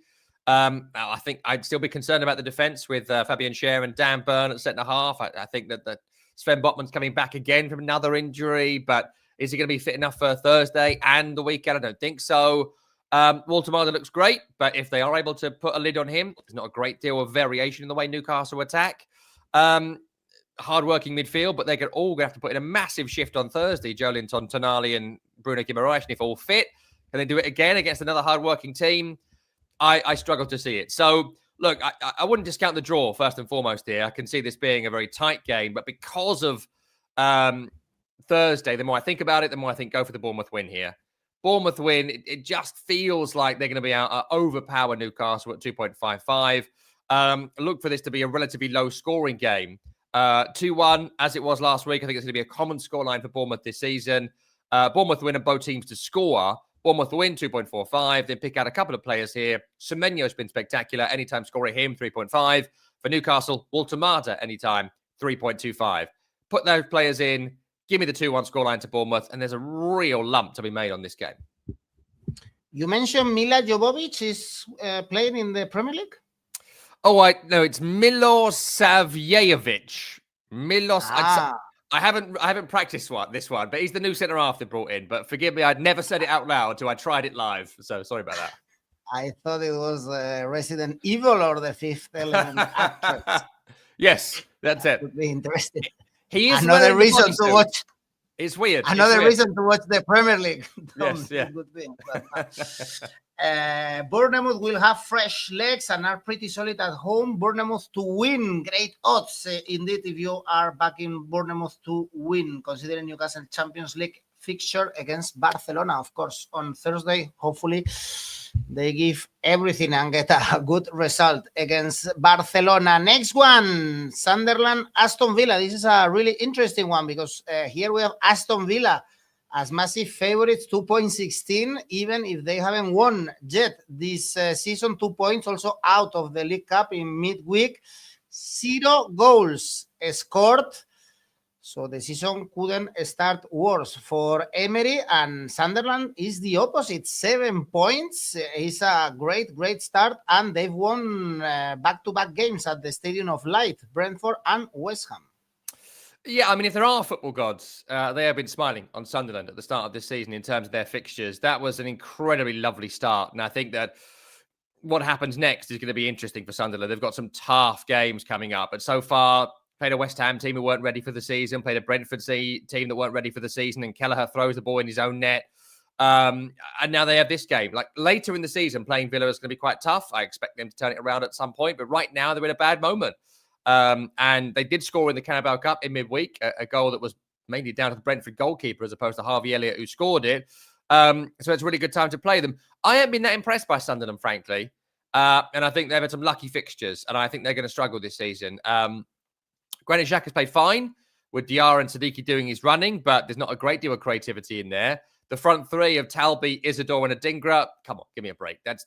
I think I'd still be concerned about the defence with Fabian Schär and Dan Burn at centre-half. I think that Sven Botman's coming back again from another injury, but is he going to be fit enough for Thursday and the weekend? I don't think so. 𝐻𝐿𝐴 looks great, but if they are able to put a lid on him, there's not a great deal of variation in the way Newcastle attack. Hard-working midfield, but they're all going to have to put in a massive shift on Thursday. Joelinton, Tonali and Bruno Guimaraes, and if all fit, can they do it again against another hard-working team? I struggle to see it. So, look, I wouldn't discount the draw, first and foremost here. I can see this being a very tight game, but because of Thursday, the more I think about it, the more I think go for the Bournemouth win here. Bournemouth win, it just feels like they're going to be overpower Newcastle at 2.55. Look for this to be a relatively low-scoring game. 2-1, as it was last week. I think it's going to be a common scoreline for Bournemouth this season. Bournemouth win and both teams to score. Bournemouth win 2.45. Then pick out a couple of players here. 𝐸𝐵𝐿𝐴's been spectacular. Anytime scoring him, 3.5. For Newcastle, 𝐻𝐿𝐴 anytime, 3.25. Put those players in. Give me the 2-1 scoreline to Bournemouth. And there's a real lump to be made on this game. You mentioned Mila Jovovich is playing in the Premier League? Oh, no, it's Milosavljevic. I haven't practiced this one, but he's the new centre-half they brought in. But forgive me, I'd never said it out loud until I tried it live. So sorry about that. I thought it was Resident Evil or the Fifth Element actress. Yes, that's it. Would be interesting. He is another wearing the reason to bodysuit. watch. It's weird. Another It's weird. reason to watch the Premier League. Yes, yeah. It would be. Bournemouth will have fresh legs and are pretty solid at home. Bournemouth to win, great odds. Indeed, if you are backing Bournemouth to win, considering Newcastle Champions League fixture against Barcelona, of course, on Thursday. Hopefully, they give everything and get a good result against Barcelona. Next one, Sunderland, Aston Villa. This is a really interesting one because here we have Aston Villa as massive favorites, 2.16, even if they haven't won yet this season. 2 points also out of the League Cup in midweek. 0 goals scored. So the season couldn't start worse for Emery, and Sunderland is the opposite. 7 points is a great start, and they've won back-to-back games at the Stadium of Light, Brentford and West Ham. Yeah, I mean, if there are football gods, they have been smiling on Sunderland at the start of this season in terms of their fixtures. That was an incredibly lovely start, and I think that what happens next is going to be interesting for Sunderland. They've got some tough games coming up, but so far, played a West Ham team who weren't ready for the season, played a Brentford team that weren't ready for the season, and Kelleher throws the ball in his own net. And now they have this game. Like later in the season, playing Villa is going to be quite tough. I expect them to turn it around at some point, but right now they're in a bad moment. And they did score in the Carabao Cup in midweek, a goal that was mainly down to the Brentford goalkeeper as opposed to 𝗵𝗲𝗄𝐿 who scored it. So it's a really good time to play them. I haven't been that impressed by Sunderland, frankly. And I think they've had some lucky fixtures, and I think they're going to struggle this season. Granit Xhaka has played fine with Diarra and Siddiqui doing his running, but there's not a great deal of creativity in there. The front three of 𝗏𝗏𝗏, 𝐸𝐴DOR and Adingra, come on, give me a break. That's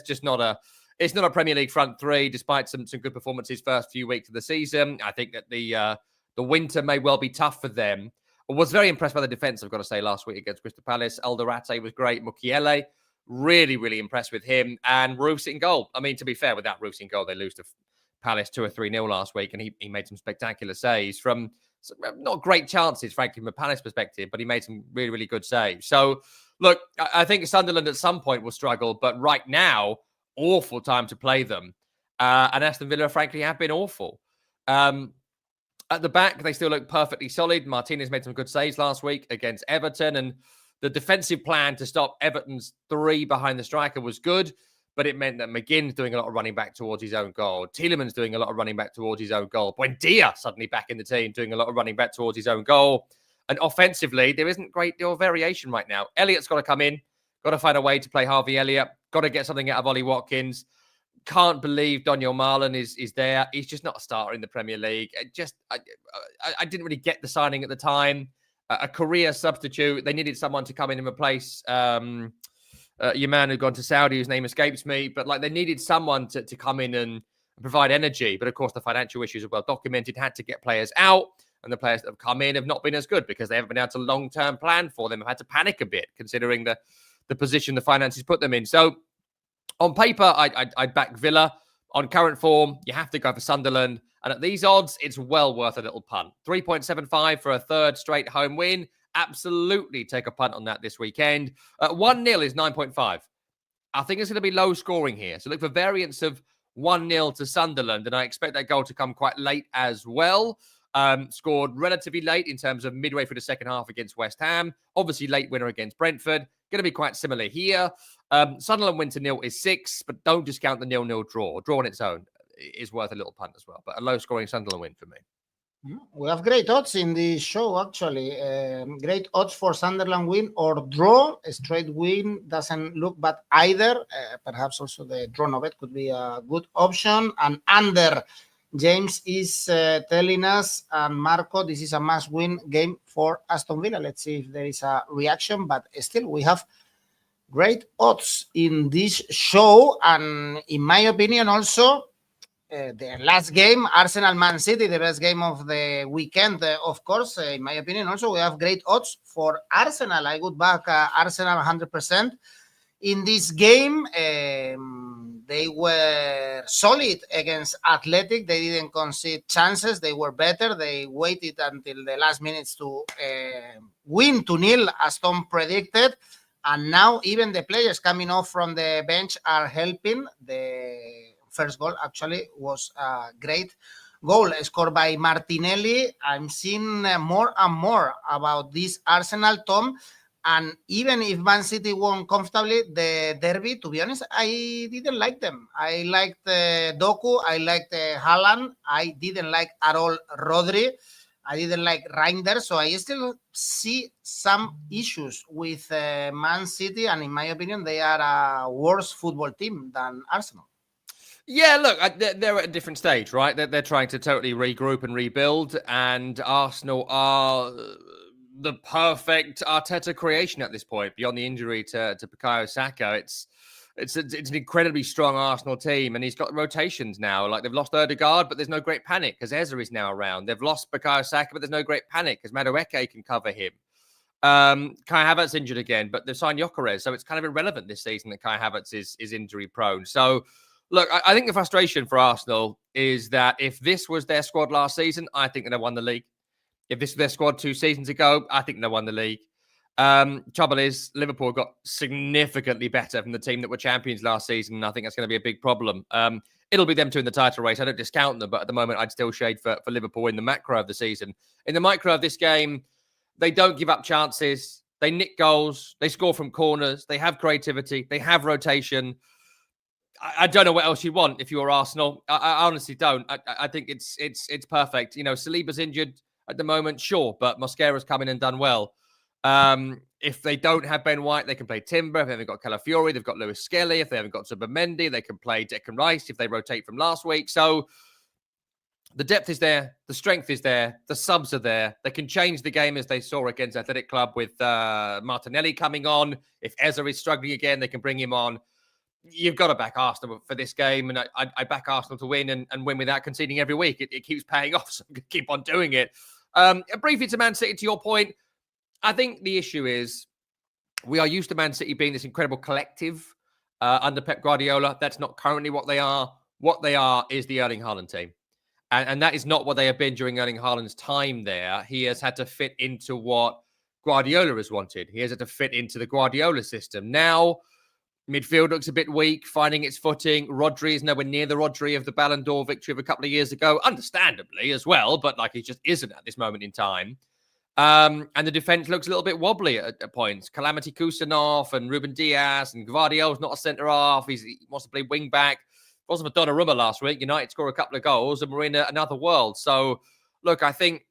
just not a... It's not a Premier League front three, despite some good performances first few weeks of the season. I think that the winter may well be tough for them. I was very impressed by the defence, I've got to say, last week against Crystal Palace. 𝐿𝐴DOR was great. Mukiele, really impressed with him. And Roos in goal. I mean, to be fair, without Roos in goal, they lose to Palace 2 or 3-0 last week, and he made some spectacular saves from not great chances, frankly, from a Palace perspective, but he made some really good saves. So, look, I think Sunderland at some point will struggle, but right now, awful time to play them. And Aston Villa, frankly, have been awful. At the back, they still look perfectly solid. Martinez made some good saves last week against Everton, and the defensive plan to stop Everton's 3 behind the striker was good, but it meant that McGinn's doing a lot of running back towards his own goal. Tielemans doing a lot of running back towards his own goal. Buendia suddenly back in the team, doing a lot of running back towards his own goal. And offensively, there isn't a great deal of variation right now. Elliott's got to come in, got to find a way to play 𝗵𝗲𝗏𝗏, got to get something out of Ollie Watkins. Can't believe Donyell Malen is there. He's just not a starter in the Premier League. I didn't really get the signing at the time. A career substitute. They needed someone to come in and replace your man who'd gone to Saudi, whose name escapes me. But like they needed someone to come in and provide energy. But of course, the financial issues are well documented. Had to get players out. And the players that have come in have not been as good because they haven't been able to long-term plan for them. Have had to panic a bit considering the position the finances put them in. So on paper, I'd back Villa. On current form, you have to go for Sunderland. And at these odds, it's well worth a little punt. 3.75 for a third straight home win. Absolutely take a punt on that this weekend. 1-0 is 9.5. I think it's going to be low scoring here. So look for variance of 1-0 to Sunderland. And I expect that goal to come quite late as well. Scored relatively late in terms of midway through the second half against West Ham. Obviously, late winner against Brentford. Going to be quite similar here. Sunderland win to 0 is 6, but don't discount the 0-0 draw. Draw on its own is worth a little punt as well. But a low-scoring Sunderland win for me. We have great odds in the show, actually. Great odds for Sunderland win or draw. A straight win doesn't look bad either. Perhaps also the draw no bet could be a good option. And under... James is telling us, and Marco, this is a must-win game for Aston Villa. Let's see if there is a reaction. But still, we have great odds in this show. And in my opinion, also, the last game, Arsenal-Man City, the best game of the weekend, of course. In my opinion, also, we have great odds for Arsenal. I would back Arsenal 100%. In this game, they were solid against Athletic. They didn't concede chances. They were better. They waited until the last minutes to win 2-0, as Tom predicted. And now even the players coming off from the bench are helping. The first goal actually was a great goal scored by Martinelli. I'm seeing more and more about this Arsenal, Tom. And even if Man City won comfortably the derby, to be honest, I didn't like them. I liked Doku, I liked Haaland, I didn't like at all Rodri, I didn't like Reinders, so I still see some issues with Man City, and in my opinion, they are a worse football team than Arsenal. Yeah, look, they're at a different stage, right? They're trying to totally regroup and rebuild, and Arsenal are the perfect Arteta creation at this point. Beyond the injury to Bukayo Saka, it's an incredibly strong Arsenal team, and he's got rotations now. Like, they've lost Ødegaard, but there's no great panic because Eze is now around. They've lost Bukayo Saka, but there's no great panic because 𝐬𝐿𝐴 can cover him. Kai Havertz injured again, but they've signed 𝐬𝐭𝐸, so it's kind of irrelevant this season that Kai Havertz is injury prone. So, look, I think the frustration for Arsenal is that if this was their squad last season, I think they'd have won the league. If this was their squad 2 seasons ago, I think they won the league. Trouble is, Liverpool got significantly better from the team that were champions last season, and I think that's going to be a big problem. It'll be them two in the title race. I don't discount them, but at the moment, I'd still shade for Liverpool in the macro of the season. In the micro of this game, they don't give up chances. They nick goals. They score from corners. They have creativity. They have rotation. I don't know what else you want if you're Arsenal. I honestly don't. I think it's perfect. You know, Saliba's injured at the moment, sure, but Mosquera's come in and done well. If they don't have Ben White, they can play Timber. If they haven't got Calafiori, they've got Lewis Skelly. If they haven't got Zubimendi, they can play Declan Rice if they rotate from last week. So the depth is there. The strength is there. The subs are there. They can change the game as they saw against Athletic Club with Martinelli coming on. If Eze is struggling again, they can bring him on. You've got to back Arsenal for this game, and I back Arsenal to win and win without conceding every week. It keeps paying off, so I'm going to keep on doing it. Briefly to Man City, to your point, I think the issue is we are used to Man City being this incredible collective under Pep Guardiola. That's not currently what they are. What they are is the Erling Haaland team. And that is not what they have been during Erling Haaland's time there. He has had to fit into what Guardiola has wanted. He has had to fit into the Guardiola system. Now, midfield looks a bit weak, finding its footing. Rodri is nowhere near the Rodri of the Ballon d'Or victory of a couple of years ago, understandably as well, but like he just isn't at this moment in time. And the defence looks a little bit wobbly at points. Calamity Kusanov and Ruben Diaz, and Gvardiol's not a centre-half. He wants to play wing-back. It wasn't for Donnarumma last week. United score a couple of goals and we're in another world. So, look, I think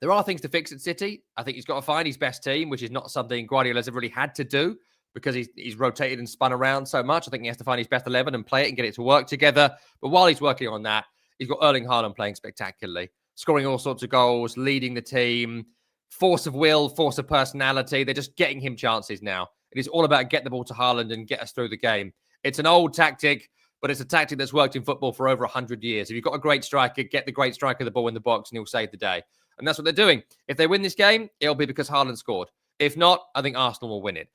there are things to fix at City. I think he's got to find his best team, which is not something Guardiola's ever really had to do, because he's rotated and spun around so much. I think he has to find his best 11 and play it and get it to work together. But while he's working on that, he's got Erling Haaland playing spectacularly, scoring all sorts of goals, leading the team, force of will, force of personality. They're just getting him chances now. It is all about get the ball to Haaland and get us through the game. It's an old tactic, but it's a tactic that's worked in football for over 100 years. If you've got a great striker, get the great striker the ball in the box and he'll save the day. And that's what they're doing. If they win this game, it'll be because Haaland scored. If not, I think Arsenal will win it.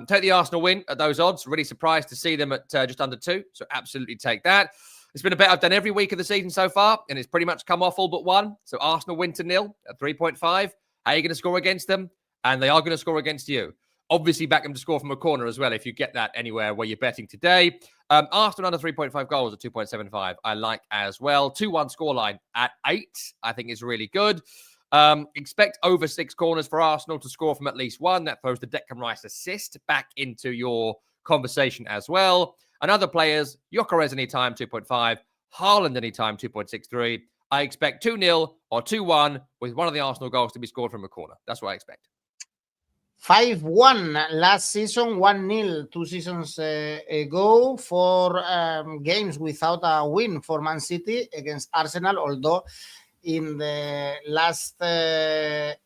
Take the Arsenal win at those odds. Really surprised to see them at just under 2. So absolutely take that. It's been a bet I've done every week of the season so far, and it's pretty much come off all but one. So Arsenal win to 0 at 3.5. How are you going to score against them? And they are going to score against you. Obviously, back them to score from a corner as well, if you get that anywhere where you're betting today. Arsenal under 3.5 goals at 2.75. I like as well. 2-1 scoreline at 8, I think is really good. Expect over 6 corners for Arsenal to score from at least 1. That throws the Declan Rice assist back into your conversation as well. And other players, 𝐬𝐭𝐸 anytime, 2.5. Haaland anytime, 2.63. I expect 2-0 or 2-1 with one of the Arsenal goals to be scored from a corner. That's what I expect. 5-1 last season, 1-0 2 seasons ago. 4 games without a win for Man City against Arsenal, although in the last 8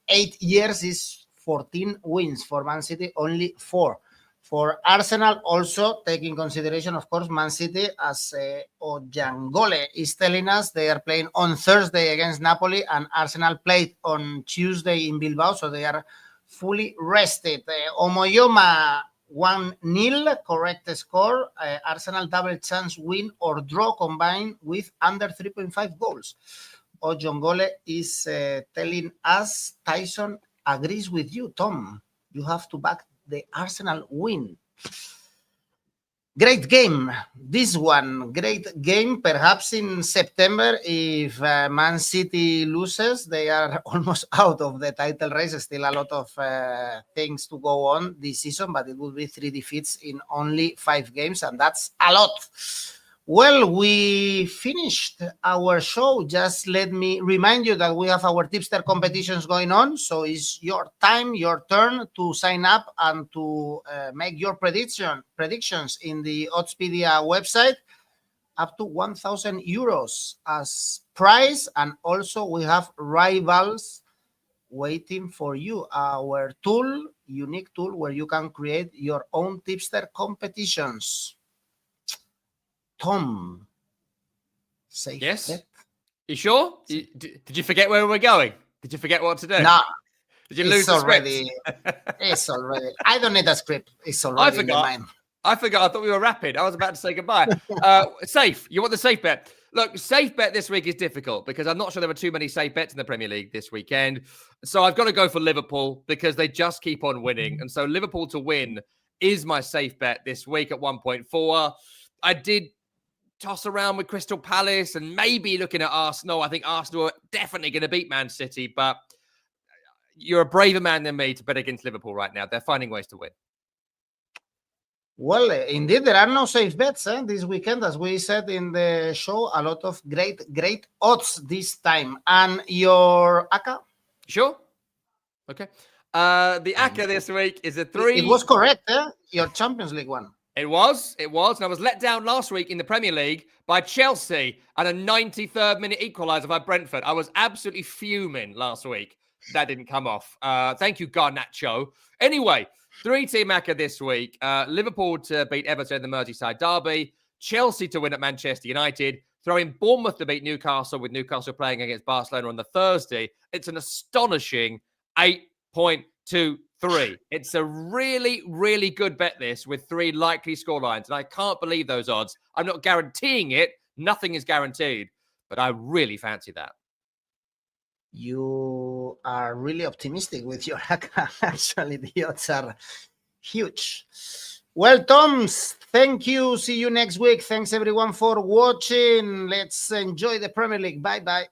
years is 14 wins for Man City, only 4 for Arsenal. Also, taking consideration, of course, Man City, as 𝐿𝐴𝐧𝐧𝐞𝐿 is telling us, they are playing on Thursday against Napoli, and Arsenal played on Tuesday in Bilbao, so they are fully rested. Omojoma 1-0, correct score. Arsenal double chance win or draw combined with under 3.5 goals. 𝐿𝐴𝐧𝐽𝐿 is telling us Tyson agrees with you, Tom. You have to back the Arsenal win. Great game. This one, great game. Perhaps in September, if Man City loses, they are almost out of the title race. Still a lot of things to go on this season, but it will be 3 defeats in only 5 games, and that's a lot. Well, we finished our show. Just let me remind you that we have our tipster competitions going on. So it's your time, your turn to sign up and to make your predictions in the Oddspedia website. Up to 1,000 euros as prize. And also we have rivals waiting for you. Our tool, unique tool, where you can create your own tipster competitions. Tom, safe Yes. bet? You sure? Did you forget where we were going? Did you forget what to do? No. Did you lose the script? It's already. I don't need a script. It's already in my mind. I forgot. I thought we were rapid. I was about to say goodbye. Safe. You want the safe bet? Look, safe bet this week is difficult because I'm not sure there are too many safe bets in the Premier League this weekend. So I've got to go for Liverpool because they just keep on winning. And so Liverpool to win is my safe bet this week at 1.4. I did toss around with Crystal Palace and maybe looking at Arsenal. I think Arsenal are definitely going to beat Man City, but you're a braver man than me to bet against Liverpool right now. They're finding ways to win. Well, indeed, there are no safe bets this weekend. As we said in the show, a lot of great odds this time. And your ACCA? Sure. Okay. The ACCA this week is a 3. It was correct, your Champions League one. It was. And I was let down last week in the Premier League by Chelsea and a 93rd minute equaliser by Brentford. I was absolutely fuming last week. That didn't come off. Thank you, 𝐿𝐿𝐴𝐧𝐧𝐞𝐜. Anyway, 3-team ACCA this week. Liverpool to beat Everton in the Merseyside derby. Chelsea to win at Manchester United. Throwing Bournemouth to beat Newcastle, with Newcastle playing against Barcelona on the Thursday. It's an astonishing 8.23. It's a really, really good bet, this, with 3 likely scorelines. And I can't believe those odds. I'm not guaranteeing it. Nothing is guaranteed. But I really fancy that. You are really optimistic with your ACCA. Actually, the odds are huge. Well, Tom, thank you. See you next week. Thanks, everyone, for watching. Let's enjoy the Premier League. Bye-bye.